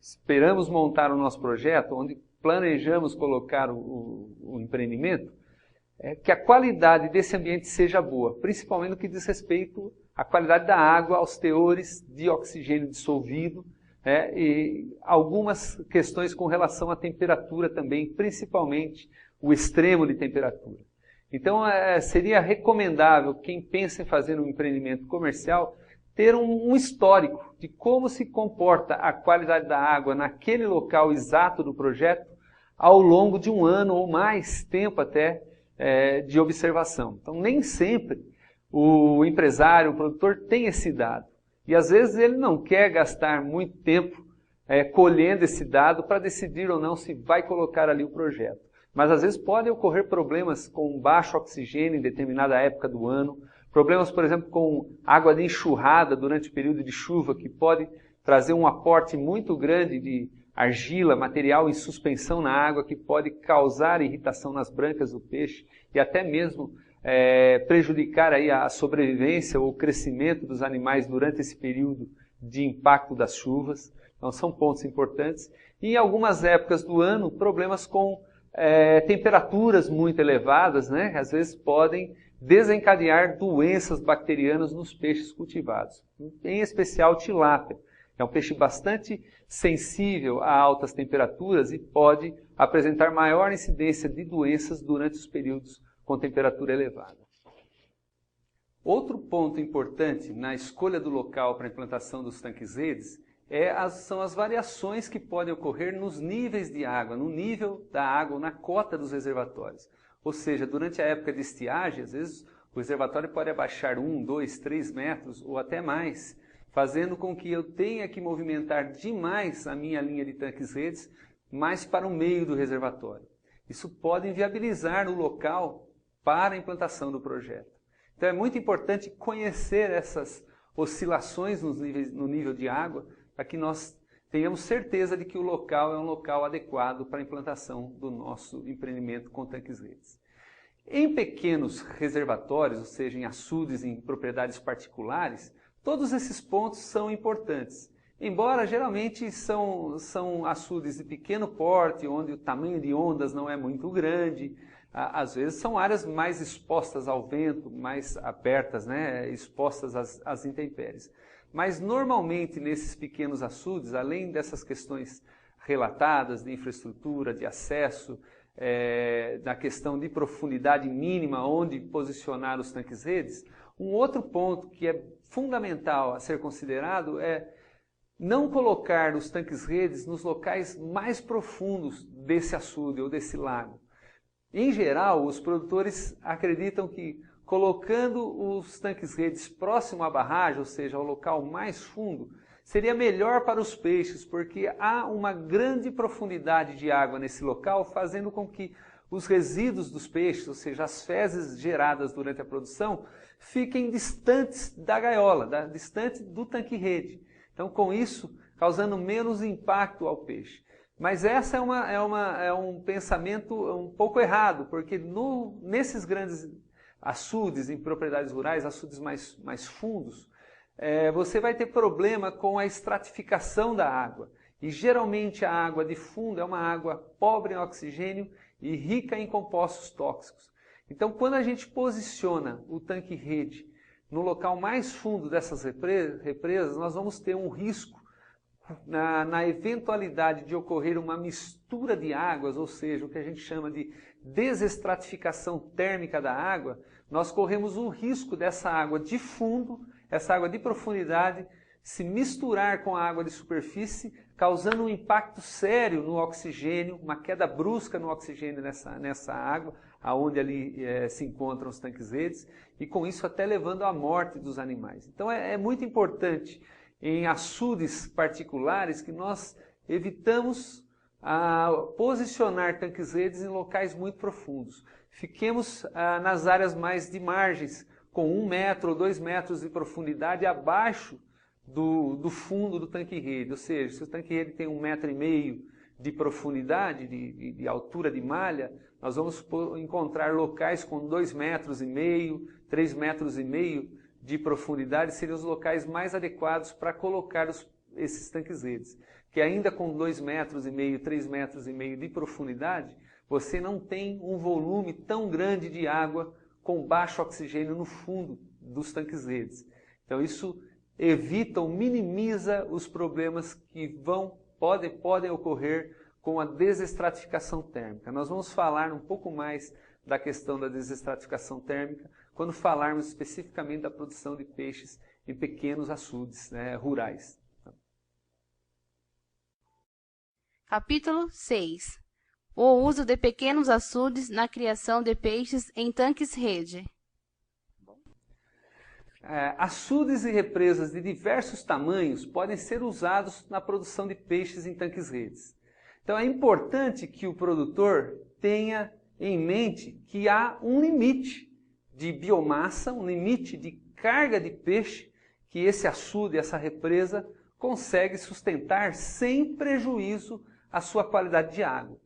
esperamos montar o nosso projeto, onde planejamos colocar o empreendimento, é que a qualidade desse ambiente seja boa, principalmente no que diz respeito à qualidade da água, aos teores de oxigênio dissolvido, e algumas questões com relação à temperatura também, principalmente o extremo de temperatura. Então, seria recomendável, quem pensa em fazer um empreendimento comercial, ter um histórico de como se comporta a qualidade da água naquele local exato do projeto ao longo de um ano ou mais tempo até de observação. Então, nem sempre o empresário, o produtor tem esse dado. E às vezes ele não quer gastar muito tempo colhendo esse dado para decidir ou não se vai colocar ali o projeto. Mas às vezes podem ocorrer problemas com baixo oxigênio em determinada época do ano, problemas, por exemplo, com água de enxurrada durante o período de chuva, que pode trazer um aporte muito grande de argila, material em suspensão na água, que pode causar irritação nas brancas do peixe e até mesmo prejudicar aí a sobrevivência ou o crescimento dos animais durante esse período de impacto das chuvas. Então são pontos importantes. E em algumas épocas do ano, problemas com temperaturas muito elevadas, né? Às vezes podem desencadear doenças bacterianas nos peixes cultivados, em especial tilápia. É um peixe bastante sensível a altas temperaturas e pode apresentar maior incidência de doenças durante os períodos com temperatura elevada. Outro ponto importante na escolha do local para a implantação dos tanques-redes são as variações que podem ocorrer nos níveis de água, no nível da água, na cota dos reservatórios. Ou seja, durante a época de estiagem, às vezes o reservatório pode abaixar 1, 2, 3 metros ou até mais, fazendo com que eu tenha que movimentar demais a minha linha de tanques-redes mais para o meio do reservatório. Isso pode inviabilizar o local para a implantação do projeto. Então é muito importante conhecer essas oscilações no nível de água, para que nós tenhamos certeza de que o local é um local adequado para a implantação do nosso empreendimento com tanques-redes. Em pequenos reservatórios, ou seja, em açudes, em propriedades particulares, todos esses pontos são importantes. Embora geralmente são açudes de pequeno porte, onde o tamanho de ondas não é muito grande, às vezes são áreas mais expostas ao vento, mais abertas, né, expostas às intempéries. Mas normalmente nesses pequenos açudes, além dessas questões relatadas de infraestrutura, de acesso, da questão de profundidade mínima onde posicionar os tanques-redes, um outro ponto que é fundamental a ser considerado é não colocar os tanques-redes nos locais mais profundos desse açude ou desse lago. Em geral, os produtores acreditam que colocando os tanques-redes próximo à barragem, ou seja, ao local mais fundo, seria melhor para os peixes, porque há uma grande profundidade de água nesse local, fazendo com que os resíduos dos peixes, ou seja, as fezes geradas durante a produção, fiquem distantes da gaiola, distante do tanque-rede. Então, com isso, causando menos impacto ao peixe. Mas essa é um pensamento um pouco errado, porque nesses grandes açudes em propriedades rurais, açudes mais fundos, você vai ter problema com a estratificação da água. E geralmente a água de fundo é uma água pobre em oxigênio e rica em compostos tóxicos. Então, quando a gente posiciona o tanque-rede no local mais fundo dessas represas, nós vamos ter um risco na eventualidade de ocorrer uma mistura de águas, ou seja, o que a gente chama de desestratificação térmica da água, nós corremos o risco dessa água de fundo, essa água de profundidade, se misturar com a água de superfície, causando um impacto sério no oxigênio, uma queda brusca no oxigênio nessa água, aonde ali se encontram os tanques-redes, e com isso até levando à morte dos animais. Então é muito importante em açudes particulares que nós evitamos posicionar tanques-redes em locais muito profundos. Fiquemos nas áreas mais de margens, com 1 metro ou 2 metros de profundidade abaixo do fundo do tanque-rede. Ou seja, se o tanque-rede tem 1,5 metro de profundidade, de altura de malha, nós vamos encontrar locais com 2,5 metros, 3,5 metros de profundidade, seriam os locais mais adequados para colocar esses tanques-redes. que ainda com 2,5 metros, 3,5 metros de profundidade, você não tem um volume tão grande de água com baixo oxigênio no fundo dos tanques-redes. Então isso evita ou minimiza os problemas que podem ocorrer com a desestratificação térmica. Nós vamos falar um pouco mais da questão da desestratificação térmica quando falarmos especificamente da produção de peixes em pequenos açudes, né, rurais. Capítulo 6. O uso de pequenos açudes na criação de peixes em tanques-rede. Açudes e represas de diversos tamanhos podem ser usados na produção de peixes em tanques-redes. Então é importante que o produtor tenha em mente que há um limite de biomassa, um limite de carga de peixe que esse açude, essa represa, consegue sustentar sem prejuízo à sua qualidade de água.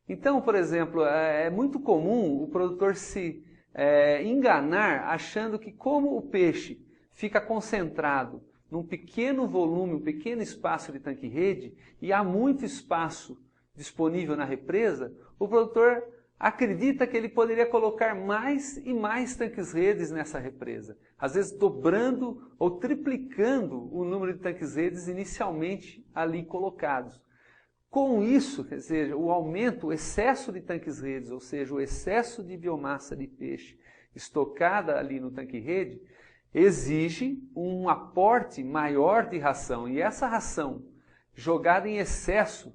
Então, por exemplo, é muito comum o produtor se enganar achando que como o peixe fica concentrado num pequeno volume, um pequeno espaço de tanque-rede e há muito espaço disponível na represa, o produtor acredita que ele poderia colocar mais e mais tanques-redes nessa represa, às vezes dobrando ou triplicando o número de tanques-redes inicialmente ali colocados. Com isso, quer dizer, o aumento, o excesso de tanques-redes, ou seja, o excesso de biomassa de peixe estocada ali no tanque-rede, exige um aporte maior de ração. E essa ração, jogada em excesso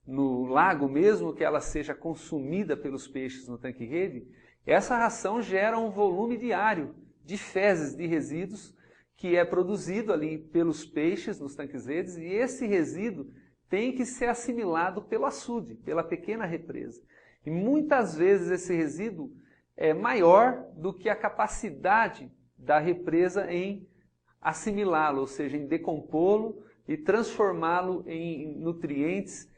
no lago, mesmo que ela seja consumida pelos peixes no tanque-rede, essa ração gera um volume diário de fezes, de resíduos, que é produzido ali pelos peixes nos tanques-redes, e esse resíduo tem que ser assimilado pelo açude, pela pequena represa. E muitas vezes esse resíduo é maior do que a capacidade da represa em assimilá-lo, ou seja, em decompô-lo e transformá-lo em nutrientes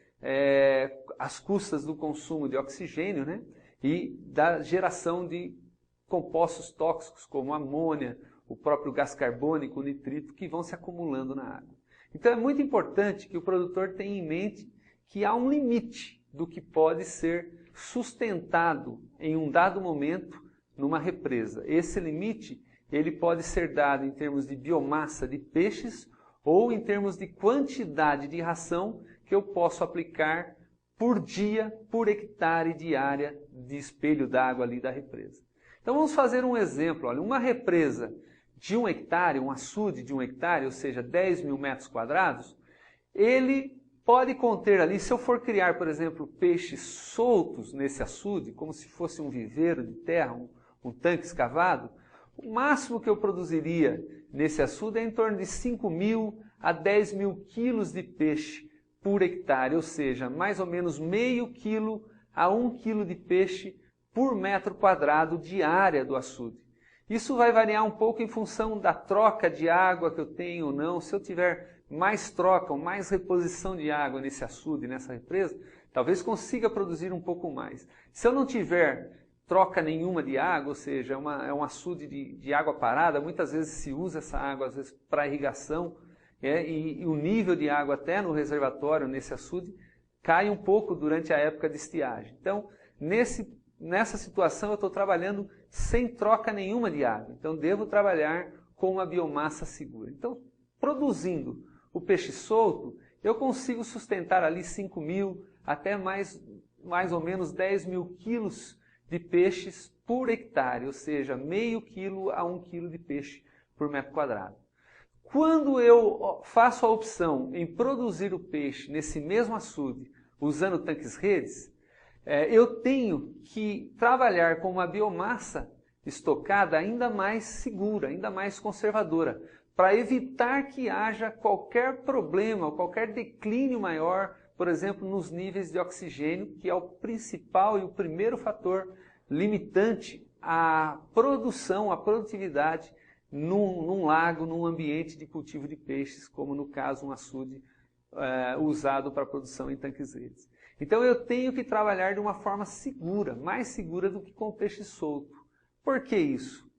às custas do consumo de oxigênio, né? E da geração de compostos tóxicos como amônia, o próprio gás carbônico, o nitrito, que vão se acumulando na água. Então é muito importante que o produtor tenha em mente que há um limite do que pode ser sustentado em um dado momento numa represa. Esse limite ele pode ser dado em termos de biomassa de peixes ou em termos de quantidade de ração que eu posso aplicar por dia, por hectare de área de espelho d'água ali da represa. Então vamos fazer um exemplo. Olha, uma represa de 1 hectare, um açude de 1 hectare, ou seja, 10.000 metros quadrados, ele pode conter ali, se eu for criar, por exemplo, peixes soltos nesse açude, como se fosse um viveiro de terra, um tanque escavado, o máximo que eu produziria nesse açude é em torno de 5.000 a 10.000 quilos de peixe por hectare, ou seja, mais ou menos meio quilo a 1 quilo de peixe por metro quadrado de área do açude. Isso vai variar um pouco em função da troca de água que eu tenho ou não. Se eu tiver mais troca ou mais reposição de água nesse açude, nessa represa, talvez consiga produzir um pouco mais. Se eu não tiver troca nenhuma de água, ou seja, é um açude de água parada, muitas vezes se usa essa água às vezes para irrigação, e o nível de água até no reservatório, nesse açude, cai um pouco durante a época de estiagem. Então, nessa situação eu estou trabalhando sem troca nenhuma de água. Então devo trabalhar com uma biomassa segura. Então, produzindo o peixe solto, eu consigo sustentar ali 5.000 até mais ou menos 10.000 quilos de peixes por hectare, ou seja, meio quilo a 1 quilo de peixe por metro quadrado. Quando eu faço a opção em produzir o peixe nesse mesmo açude, usando tanques-redes, eu tenho que trabalhar com uma biomassa estocada ainda mais segura, ainda mais conservadora, para evitar que haja qualquer problema, qualquer declínio maior, por exemplo, nos níveis de oxigênio, que é o principal e o primeiro fator limitante à produção, à produtividade num lago, num ambiente de cultivo de peixes, como no caso um açude usado para produção em tanques-redes. Então eu tenho que trabalhar de uma forma segura, mais segura do que com o peixe solto. Por que isso?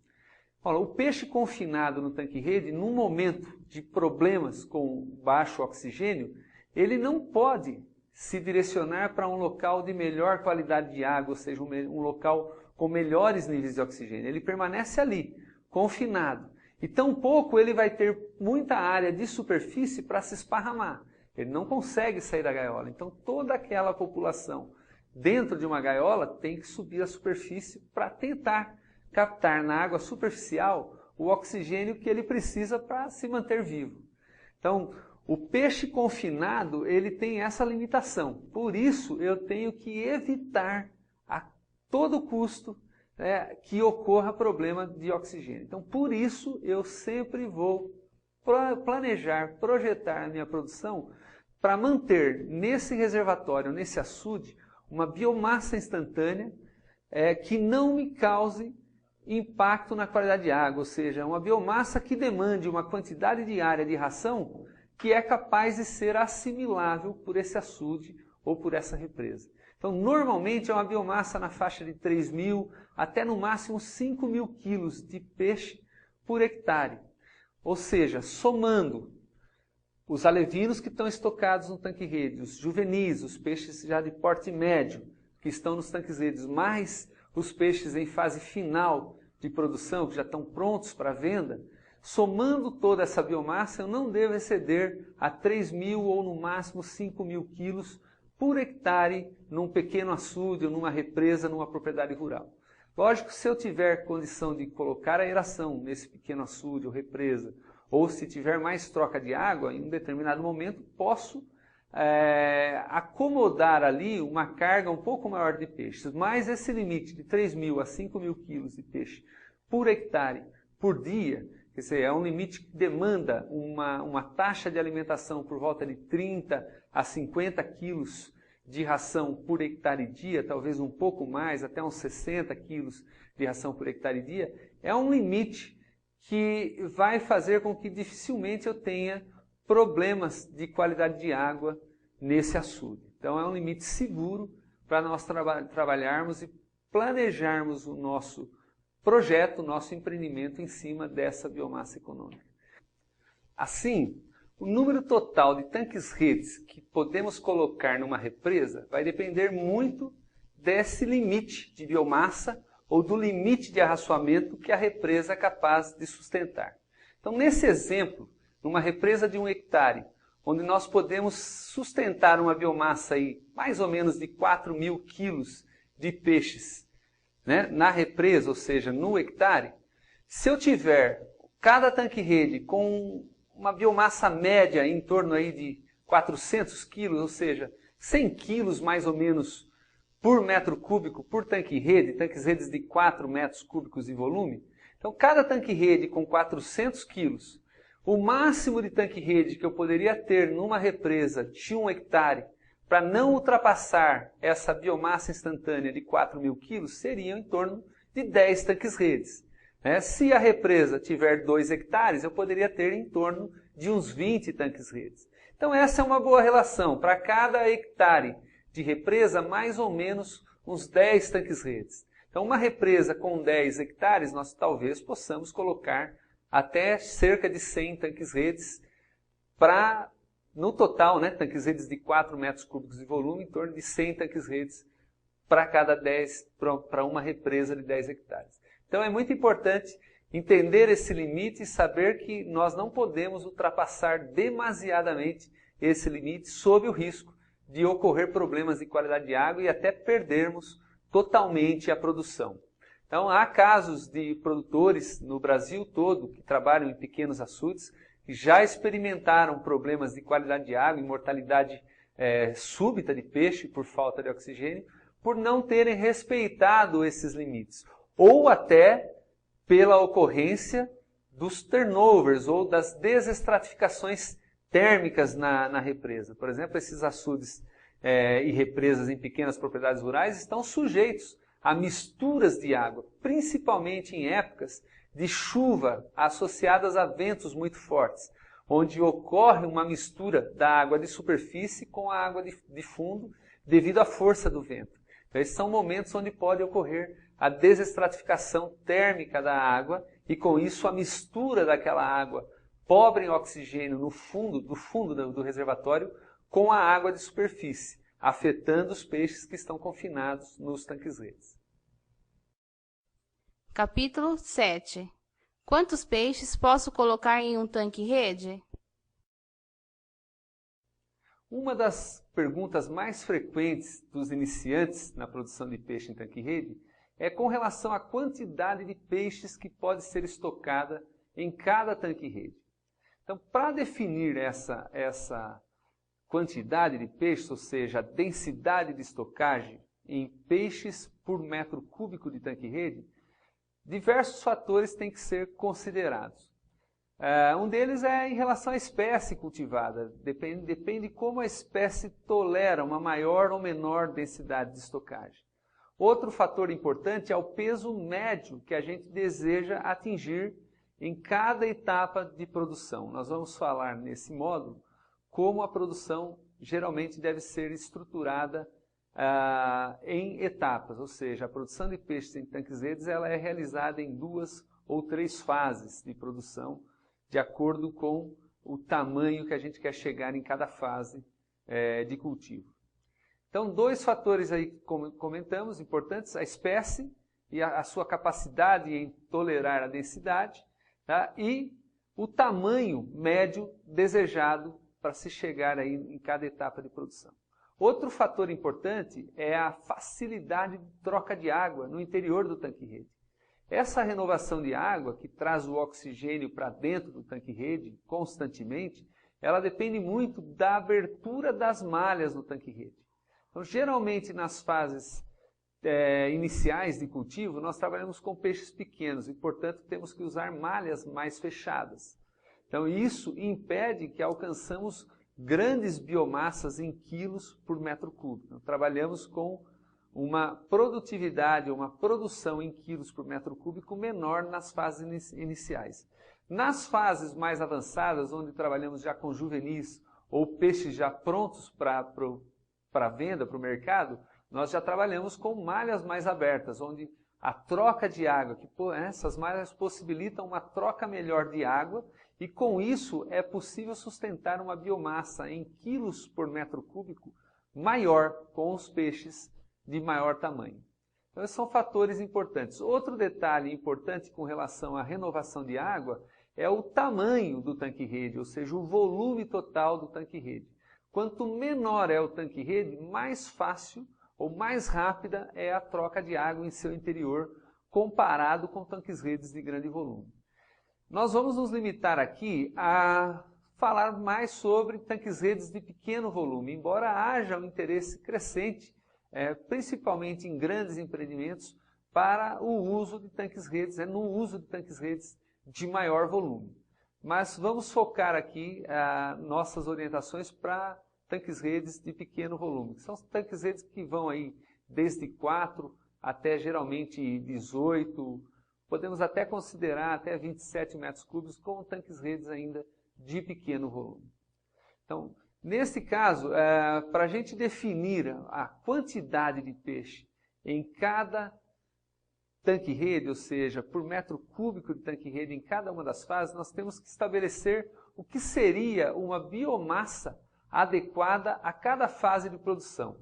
Olha, o peixe confinado no tanque-rede, num momento de problemas com baixo oxigênio, ele não pode se direcionar para um local de melhor qualidade de água, ou seja, um local com melhores níveis de oxigênio. Ele permanece ali, confinado. E tampouco ele vai ter muita área de superfície para se esparramar. Ele não consegue sair da gaiola. Então toda aquela população dentro de uma gaiola tem que subir a superfície para tentar captar na água superficial o oxigênio que ele precisa para se manter vivo. Então, o peixe confinado, ele tem essa limitação. Por isso, eu tenho que evitar a todo custo que ocorra problema de oxigênio. Então, por isso, eu sempre vou planejar, projetar a minha produção para manter nesse reservatório, nesse açude, uma biomassa instantânea que não me cause impacto na qualidade de água, ou seja, uma biomassa que demande uma quantidade diária de ração que é capaz de ser assimilável por esse açude ou por essa represa. Então, normalmente é uma biomassa na faixa de 3.000 até no máximo 5.000 quilos de peixe por hectare. Ou seja, somando os alevinos que estão estocados no tanque-rede, os juvenis, os peixes já de porte médio que estão nos tanques-redes, mais os peixes em fase final de produção, que já estão prontos para venda, somando toda essa biomassa, eu não devo exceder a 3.000 ou no máximo 5.000 quilos por hectare num pequeno açude ou numa represa, numa propriedade rural. Lógico, se eu tiver condição de colocar a aeração nesse pequeno açude ou represa, ou se tiver mais troca de água, em um determinado momento posso acomodar ali uma carga um pouco maior de peixes. Mas esse limite de 3.000 a 5.000 quilos de peixe por hectare por dia, quer dizer, é um limite que demanda uma taxa de alimentação por volta de 30 a 50 quilos de ração por hectare dia, talvez um pouco mais, até uns 60 quilos de ração por hectare dia, é um limite que vai fazer com que dificilmente eu tenha problemas de qualidade de água nesse açude. Então é um limite seguro para nós trabalharmos e planejarmos o nosso projeto, o nosso empreendimento em cima dessa biomassa econômica. Assim, o número total de tanques-redes que podemos colocar numa represa vai depender muito desse limite de biomassa ou do limite de arraçoamento que a represa é capaz de sustentar. Então, nesse exemplo, numa represa de 1 hectare, onde nós podemos sustentar uma biomassa aí, mais ou menos de 4.000 quilos de peixes, né, na represa, ou seja, no hectare, se eu tiver cada tanque-rede com uma biomassa média em torno aí de 400 quilos, ou seja, 100 quilos mais ou menos por metro cúbico por tanque-rede, tanques-redes de 4 metros cúbicos de volume. Então, cada tanque-rede com 400 quilos, o máximo de tanque-rede que eu poderia ter numa represa de 1 hectare, para não ultrapassar essa biomassa instantânea de 4.000 quilos, seria em torno de 10 tanques-redes. Se a represa tiver 2 hectares, eu poderia ter em torno de uns 20 tanques-redes. Então essa é uma boa relação. Para cada hectare de represa, mais ou menos uns 10 tanques-redes. Então uma represa com 10 hectares, nós talvez possamos colocar até cerca de 100 tanques-redes para, no total, tanques-redes de 4 metros cúbicos de volume, em torno de 100 tanques-redes para cada 10, para uma represa de 10 hectares. Então é muito importante entender esse limite e saber que nós não podemos ultrapassar demasiadamente esse limite sob o risco de ocorrer problemas de qualidade de água e até perdermos totalmente a produção. Então há casos de produtores no Brasil todo que trabalham em pequenos açudes que já experimentaram problemas de qualidade de água e mortalidade súbita de peixe por falta de oxigênio, por não terem respeitado esses limites. Ou até pela ocorrência dos turnovers ou das desestratificações térmicas na represa. Por exemplo, esses açudes e represas em pequenas propriedades rurais estão sujeitos a misturas de água, principalmente em épocas de chuva associadas a ventos muito fortes, onde ocorre uma mistura da água de superfície com a água de fundo devido à força do vento. Então, esses são momentos onde pode ocorrer a desestratificação térmica da água e, com isso, a mistura daquela água pobre em oxigênio no fundo do reservatório com a água de superfície, afetando os peixes que estão confinados nos tanques-redes. Capítulo 7. Quantos peixes posso colocar em um tanque-rede? Uma das perguntas mais frequentes dos iniciantes na produção de peixe em tanque-rede é com relação à quantidade de peixes que pode ser estocada em cada tanque-rede. Então, para definir essa quantidade de peixes, ou seja, a densidade de estocagem em peixes por metro cúbico de tanque-rede, diversos fatores têm que ser considerados. Um deles é em relação à espécie cultivada. Depende como a espécie tolera uma maior ou menor densidade de estocagem. Outro fator importante é o peso médio que a gente deseja atingir em cada etapa de produção. Nós vamos falar nesse módulo como a produção geralmente deve ser estruturada em etapas, ou seja, a produção de peixes em tanques-redes ela é realizada em 2 ou 3 fases de produção, de acordo com o tamanho que a gente quer chegar em cada fase de cultivo. Então, 2 fatores aí, como comentamos, importantes, a espécie e a sua capacidade em tolerar a densidade, tá? E o tamanho médio desejado para se chegar aí em cada etapa de produção. Outro fator importante é a facilidade de troca de água no interior do tanque-rede. Essa renovação de água, que traz o oxigênio para dentro do tanque-rede constantemente, ela depende muito da abertura das malhas no tanque-rede. Então, geralmente, nas fases iniciais de cultivo, nós trabalhamos com peixes pequenos e, portanto, temos que usar malhas mais fechadas. Então, isso impede que alcançamos grandes biomassas em quilos por metro cúbico. Então, trabalhamos com uma produtividade, uma produção em quilos por metro cúbico menor nas fases iniciais. Nas fases mais avançadas, onde trabalhamos já com juvenis ou peixes já prontos para venda, para o mercado, nós já trabalhamos com malhas mais abertas, onde a troca de água, essas malhas possibilitam uma troca melhor de água e com isso é possível sustentar uma biomassa em quilos por metro cúbico maior com os peixes de maior tamanho. Então, esses são fatores importantes. Outro detalhe importante com relação à renovação de água é o tamanho do tanque-rede, ou seja, o volume total do tanque-rede. Quanto menor é o tanque-rede, mais fácil ou mais rápida é a troca de água em seu interior comparado com tanques-redes de grande volume. Nós vamos nos limitar aqui a falar mais sobre tanques-redes de pequeno volume, embora haja um interesse crescente, principalmente em grandes empreendimentos, para o uso de tanques-redes, no uso de tanques-redes de maior volume. Mas vamos focar aqui nossas orientações para tanques-redes de pequeno volume. São tanques-redes que vão aí desde 4 até geralmente 18, podemos até considerar até 27 metros cúbicos como tanques-redes ainda de pequeno volume. Então, nesse caso, para a gente definir a quantidade de peixe em cada tanque-rede, ou seja, por metro cúbico de tanque-rede em cada uma das fases, nós temos que estabelecer o que seria uma biomassa adequada a cada fase de produção.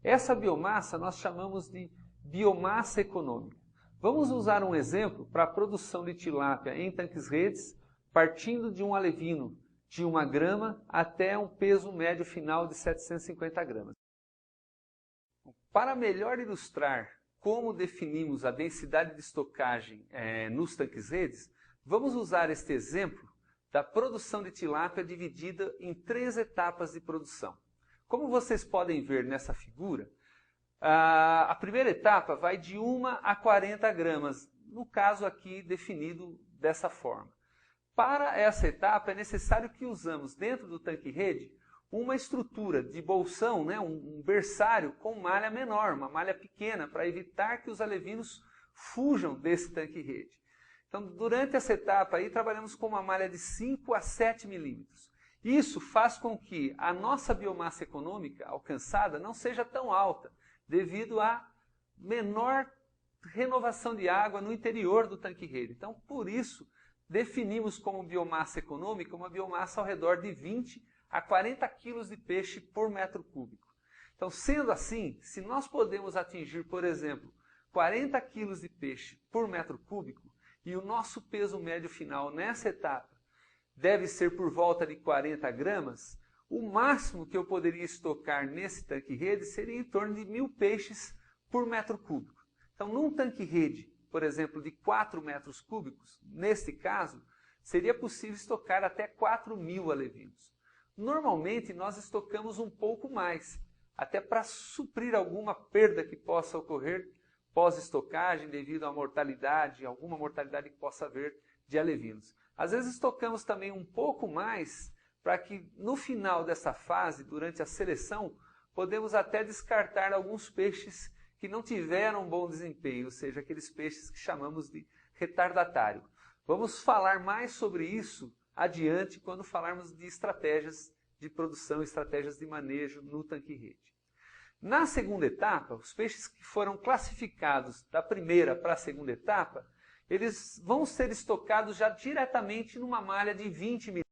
Essa biomassa nós chamamos de biomassa econômica. Vamos usar um exemplo para a produção de tilápia em tanques-redes, partindo de um alevino de 1 grama até um peso médio final de 750 gramas. Para melhor ilustrar como definimos a densidade de estocagem nos tanques-redes, vamos usar este exemplo da produção de tilápia dividida em 3 etapas de produção. Como vocês podem ver nessa figura, a primeira etapa vai de 1 a 40 gramas, no caso aqui definido dessa forma. Para essa etapa é necessário que usamos dentro do tanque-rede uma estrutura de bolsão, um berçário com malha menor, uma malha pequena, para evitar que os alevinos fujam desse tanque-rede. Então, durante essa etapa aí, trabalhamos com uma malha de 5 a 7 milímetros. Isso faz com que a nossa biomassa econômica alcançada não seja tão alta, devido à menor renovação de água no interior do tanque-rede. Então, por isso, definimos como biomassa econômica uma biomassa ao redor de 20 a 40 kg de peixe por metro cúbico. Então, sendo assim, se nós podemos atingir, por exemplo, 40 kg de peixe por metro cúbico, e o nosso peso médio final nessa etapa deve ser por volta de 40 gramas, o máximo que eu poderia estocar nesse tanque-rede seria em torno de 1.000 peixes por metro cúbico. Então, num tanque-rede, por exemplo, de 4 metros cúbicos, neste caso, seria possível estocar até 4.000 alevinos. Normalmente, nós estocamos um pouco mais, até para suprir alguma perda que possa ocorrer pós-estocagem devido à mortalidade, alguma mortalidade que possa haver de alevinos. Às vezes estocamos também um pouco mais para que no final dessa fase, durante a seleção, podemos até descartar alguns peixes que não tiveram bom desempenho, ou seja, aqueles peixes que chamamos de retardatário. Vamos falar mais sobre isso adiante quando falarmos de estratégias de produção, estratégias de manejo no tanque-rede. Na segunda etapa, os peixes que foram classificados da primeira para a segunda etapa, eles vão ser estocados já diretamente numa malha de 20 milímetros.